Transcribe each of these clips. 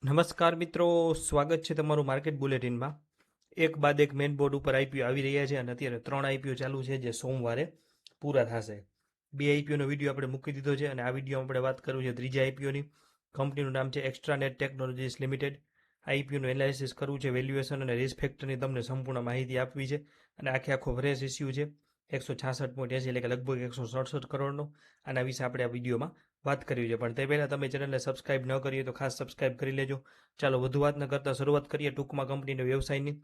નમસ્કાર મિત્રો, સ્વાગત છે તમારું માર્કેટ બુલેટિનમાં. એક બાદ એક મેઇન બોર્ડ ઉપર આઈપીઓ આવી રહ્યા છે અને અત્યારે 3 આઈપીઓ ચાલુ છે જે સોમવારે પૂરા થશે. 2 આઈપીઓનો વિડીયો આપણે મૂકી દીધો છે અને આ વિડીયોમાં આપણે વાત કરવી છે ત્રીજા આઈપીઓની. કંપનીનું નામ છે એક્સ્ટ્રાનેટ ટેકનોલોજીસ લિમિટેડ. આઈપીઓનું એનાલિસિસ કરવું છે, વેલ્યુએશન અને રિસ્ક ફેક્ટરની તમને સંપૂર્ણ માહિતી આપવી છે અને આખો ફ્રેશ ઇસ્યુ છે 166.80 એટલે કે લગભગ 167 કરોડનો. આના વિશે આપણે આ વિડીયોમાં વાત કરવી છે, પણ તે પહેલાં તમે ચેનલને સબસ્ક્રાઇબ ન કરીએ તો ખાસ સબસ્ક્રાઇબ કરી લેજો. ચાલો વધુ વાત ન કરતાં શરૂઆત કરીએ ટૂંકમાં કંપનીના વ્યવસાયની.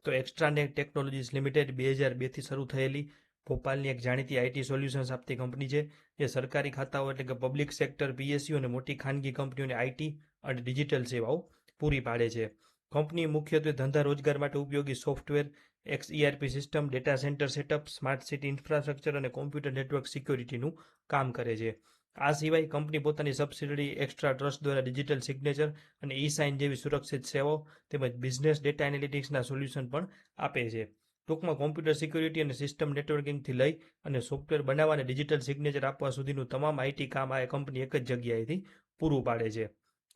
તો એક્સ્ટ્રાનેટ ટેકનોલોજીસ લિમિટેડ 2002થી શરૂ થયેલી ભોપાલની એક જાણીતી આઈટી સોલ્યુશન્સ આપતી કંપની છે, જે સરકારી ખાતાઓ એટલે કે પબ્લિક સેક્ટર પીએસયુ અને મોટી ખાનગી કંપનીઓને આઈટી અને ડિજિટલ સેવાઓ પૂરી પાડે છે. કંપની મુખ્યત્વે ધંધા રોજગાર માટે ઉપયોગી software, XERP system, data centre setup, smart city infrastructure અને કોમ્પ્યુટર નેટવર્ક સિક્યોરિટીનું કામ કરે છે. આ સિવાય કંપની પોતાની સબસિડરી એક્સ્ટ્રા ટ્રસ્ટ દ્વારા ડિજિટલ સિગ્નેચર અને ઈ સાઇન જેવી સુરક્ષિત સેવાઓ તેમજ બિઝનેસ ડેટા એનાલિટિક્સના સોલ્યુશન પણ આપે છે. ટૂંકમાં કોમ્પ્યુટર સિક્યોરિટી અને સિસ્ટમ નેટવર્કિંગથી લઈ અને સોફ્ટવેર બનાવવા અને ડિજિટલ સિગ્નેચર આપવા સુધીનું તમામ આઈટી કામ આ કંપની એક જ જગ્યાએથી પૂરું પાડે છે.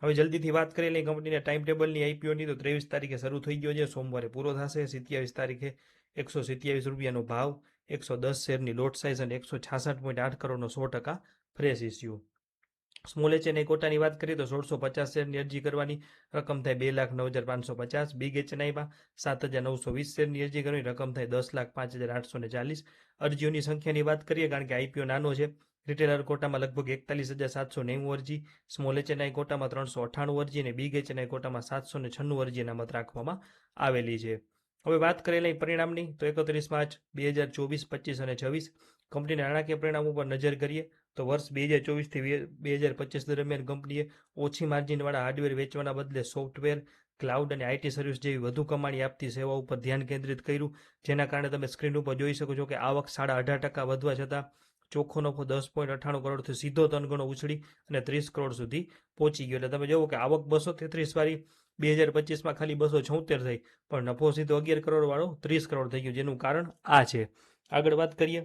હવે જલ્દીથી વાત કરી લઈએ કંપનીના ટાઈમ ટેબલની આઈપીઓની. તો 23 તારીખે શરૂ થઈ ગયો છે, સોમવારે પૂરો થશે. 27 તારીખે ₹127 ભાવ, 110 શેરની લોટ સાઇઝ અને 166.8 કરોડનો 100% ફ્રેશ ઇસ્યુ. સ્મોલ એચએનઆઈ કોટાની વાત કરીએ તો 1650 શેરની અરજી કરવાની, રકમ થાય 2,09,550. બિગ એચએનઆઈમાં 7,920 શેરની અરજી કરવાની, રકમ થાય 10,05,840. અરજીઓની સંખ્યાની વાત કરીએ, કારણ કે આઈપીઓ નાનો છે, રિટેલર કોટામાં લગભગ 41,790 અરજી, સ્મોલ એચએનઆઈ કોટામાં 398 અરજી અને બિગ એચએનઆઈ કોટામાં 796 અરજી અનામત રાખવામાં આવેલી છે. હવે વાત કરેલી પરિણામની, તો 31 માર્ચ 2024, 25 અને 26 કંપનીના નાણાકીય પરિણામ ઉપર નજર કરીએ તો વર્ષ 2024થી 2025 દરમિયાન કંપનીએ ઓછી માર્જિનવાળા હાર્ડવેર વેચવાના બદલે સોફ્ટવેર, ક્લાઉડ અને આઈટી સર્વિસ જેવી વધુ કમાણી આપતી સેવાઓ ઉપર ધ્યાન કેન્દ્રિત કર્યું, જેના કારણે તમે સ્ક્રીન ઉપર જોઈ શકો છો કે આવક 18.5% વધવા છતાં ચોખ્ખો નફો 10.98 કરોડથી સીધો 3 ગણો ઉછળી અને 30 કરોડ સુધી પહોંચી ગયો. એટલે તમે જુઓ કે આવક 233 વાળી 2025માં ખાલી 276 થઈ, પણ નફો સીધો 11 કરોડ વાળો 30 કરોડ થઈ ગયો, જેનું કારણ આ છે. આગળ વાત કરીએ,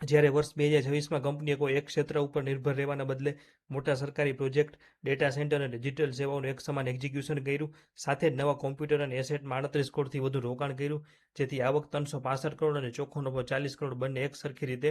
જ્યારે વર્ષ 2026માં કંપનીએ કોઈ એક ક્ષેત્ર ઉપર નિર્ભર રહેવાના બદલે મોટા સરકારી પ્રોજેક્ટ, ડેટા સેન્ટર અને ડિજિટલ સેવાઓનું એક સમાન એક્ઝિક્યુશન કર્યું, સાથે જ નવા કોમ્પ્યુટર અને એસેટમાં 38 કરોડથી વધુ રોકાણ કર્યું, જેથી આવક 365 કરોડ અને ચોખ્ખો નફો 40 કરોડ બંને એક સરખી રીતે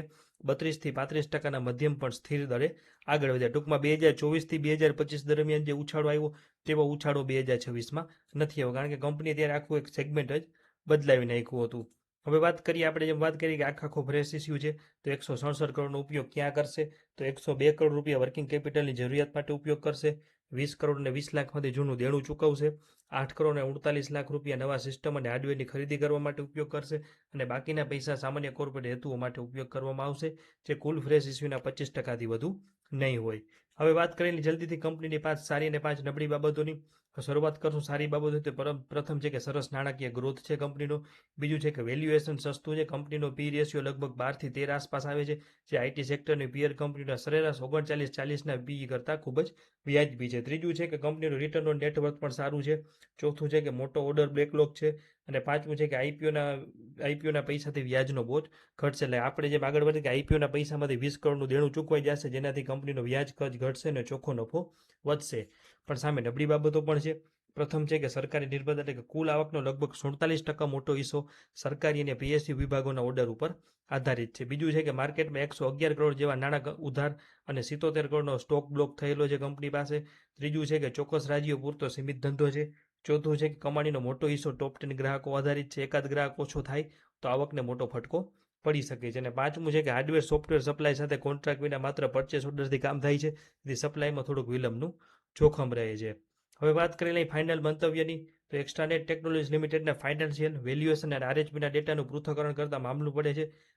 32થી 35%ના મધ્યમ પણ સ્થિર દરે આગળ વધ્યા. ટૂંકમાં 2024થી 2025 દરમિયાન જે ઉછાળો આવ્યો તેવો ઉછાળો 2026માં નથી આવ્યો, કારણ કે કંપનીએ ત્યારે આખું એક સેગમેન્ટ જ બદલાવી નાખ્યું હતું. હવે વાત કરીએ, આપણે જેમ વાત કરી કે આખો ફ્રેશ ઇસ્યુ છે, તો 167 કરોડનો ઉપયોગ ક્યાં કરશે, તો 102 કરોડ રૂપિયા વર્કિંગ કેપિટલની જરૂરિયાત માટે ઉપયોગ કરશે, 20 કરોડ અને 20 લાખમાંથી જૂનું દેણું ચૂકવશે, 8 કરોડ અને 48 લાખ રૂપિયા નવા સિસ્ટમ અને હાર્ડવેરની ખરીદી કરવા માટે ઉપયોગ કરશે અને બાકીના પૈસા સામાન્ય કોર્પોરેટ હેતુઓ માટે ઉપયોગ કરવામાં આવશે, જે કુલ ફ્રેશ ઇસ્યુના 25%થી વધુ નહીં હોય. હવે વાત કરેલી જલ્દીથી કંપનીની 5 સારી અને 5 નબળી બાબતોની. શરૂઆત કરશું સારી બાબતો. તો પ્રથમ છે કે સરસ નાણાકીય ગ્રોથ છે કંપનીનો. બીજું છે કે વેલ્યુએશન સસ્તું છે. કંપનીનો પી રેશિયો લગભગ 12થી 13 આસપાસ આવે છે, જે આઈટી સેક્ટરની પિયર કંપનીના સરેરાશ 39-40ના પીઈ કરતાં ખૂબ જ વ્યાજબી છે. ત્રીજું છે કે કંપનીનું રિટર્ન ઓન નેટવર્થ પણ સારું છે. ચોથું છે કે મોટો ઓર્ડર બેકલોગ છે અને પાંચમું છે કે આઈપીઓના પૈસાથી વ્યાજનો બોજ ઘટશે. એટલે આપણે જેમ આગળ વધે કે આઈપીઓના પૈસામાંથી 20 કરોડનું દેણું ચૂકવાઈ જશે, જેનાથી કંપનીનો વ્યાજ ખર્ચ ઘટશે અને ચોખ્ખો નફો વધશે. પણ સામે નબળી બાબતો પણ છે. પ્રથમ છે કે સરકારી નિર્બંધ, એટલે કે કુલ આવકનો લગભગ 47% મોટો હિસ્સો સરકારી અને પીએસયુ વિભાગોના ઓર્ડર ઉપર આધારિત છે. બીજું છે કે માર્કેટમાં 111 કરોડ જેવા નાણાં ઉધાર અને 77 કરોડનો સ્ટોક બ્લોક થયેલો છે કંપની પાસે. ત્રીજું છે કે ચોક્કસ રાજ્યો પૂરતો સીમિત ધંધો છે. ચોથું છે કે કમાણીનો મોટો હિસ્સો ટોપ 10 ગ્રાહકો આધારિત છે. એકાદ ગ્રાહક ઓછો થાય તો આવકને મોટો ફટકો પડી શકે છે. અને પાંચમું છે કે હાર્ડવેર સોફ્ટવેર સપ્લાય સાથે કોન્ટ્રાક્ટ વિના માત્ર પરચેસ ઓર્ડરથી કામ થાય છે, તેથી સપ્લાયમાં થોડુંક વિલંબનું જોખમ રહે છે. હવે વાત કરી લઈએ ફાઇનલ મંતવ્યની. તો એક્સ્ટ્રાનેટ ટેકનોલોજીસ લિમિટેડના ફાઇનાન્શિયલ, વેલ્યુએશન અને આરએચપીના ડેટાનું પૃથ્થકરણ કરતાં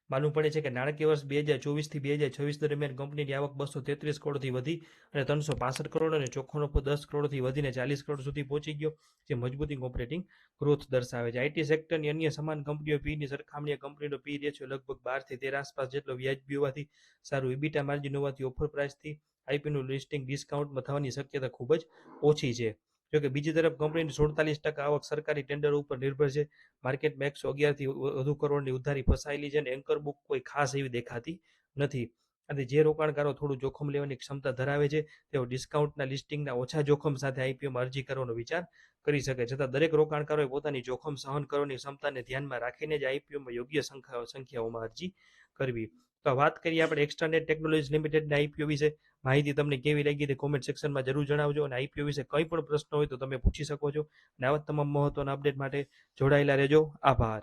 માલુમ પડે છે કે નાણાકીય વર્ષ 2024થી 2026 દરમિયાન કંપનીની આવક 233 કરોડથી વધી અને 365 કરોડ અને ચોખ્ખો નફો 10 કરોડથી વધીને 40 કરોડ સુધી પહોંચી ગયો, જે મજબૂતી ઓપરેટિંગ ગ્રોથ દર્શાવે છે. આઈટી સેક્ટરની અન્ય સમાન કંપનીઓ પીની સરખામણીએ કંપનીનો પી રેશિયો લગભગ 12થી 13 આસપાસ જેટલો વ્યાજબી હોવાથી, સારું ઇબીટા માર્જિન હોવાથી ઓફર પ્રાઇસથી આઈપીનું લિસ્ટિંગ ડિસ્કાઉન્ટમાં થવાની શક્યતા ખૂબ જ ઓછી છે. જોકે બીજી તરફ કંપનીની 47% આવક સરકારી ટેન્ડરો ઉપર નિર્ભર છે. માર્કેટમાં 111થી વધુ કરોડની ઉધારી ફસાયેલી છે અને એન્કર બુક કોઈ ખાસ એવી દેખાતી નથી. અને જે રોકાણકારો થોડું જોખમ લેવાની ક્ષમતા ધરાવે છે તેઓ ડિસ્કાઉન્ટના લિસ્ટિંગના ઓછા જોખમ સાથે આઈપીઓમાં અરજી કરવાનો વિચાર કરી શકે. છતાં દરેક રોકાણકારોએ પોતાની જોખમ સહન કરવાની ક્ષમતાને ધ્યાનમાં રાખીને જ આઈપીઓમાં યોગ્ય સંખ્યાઓમાં અરજી કરવી. તો વાત કરીએ આપણે એક્સ્ટ્રાનેટ ટેકનોલોજીસ લિમિટેડના આઈપીઓ વિશે. માહિતી તમને કેવી લાગી તે કોમેન્ટ સેક્શનમાં જરૂર જણાવજો, અને આઈપીઓ વિશે કંઈ પણ પ્રશ્ન હોય તો તમે પૂછી શકો છો. અને આવા તમામ મહત્વના અપડેટ માટે જોડાયેલા રહેજો. આભાર.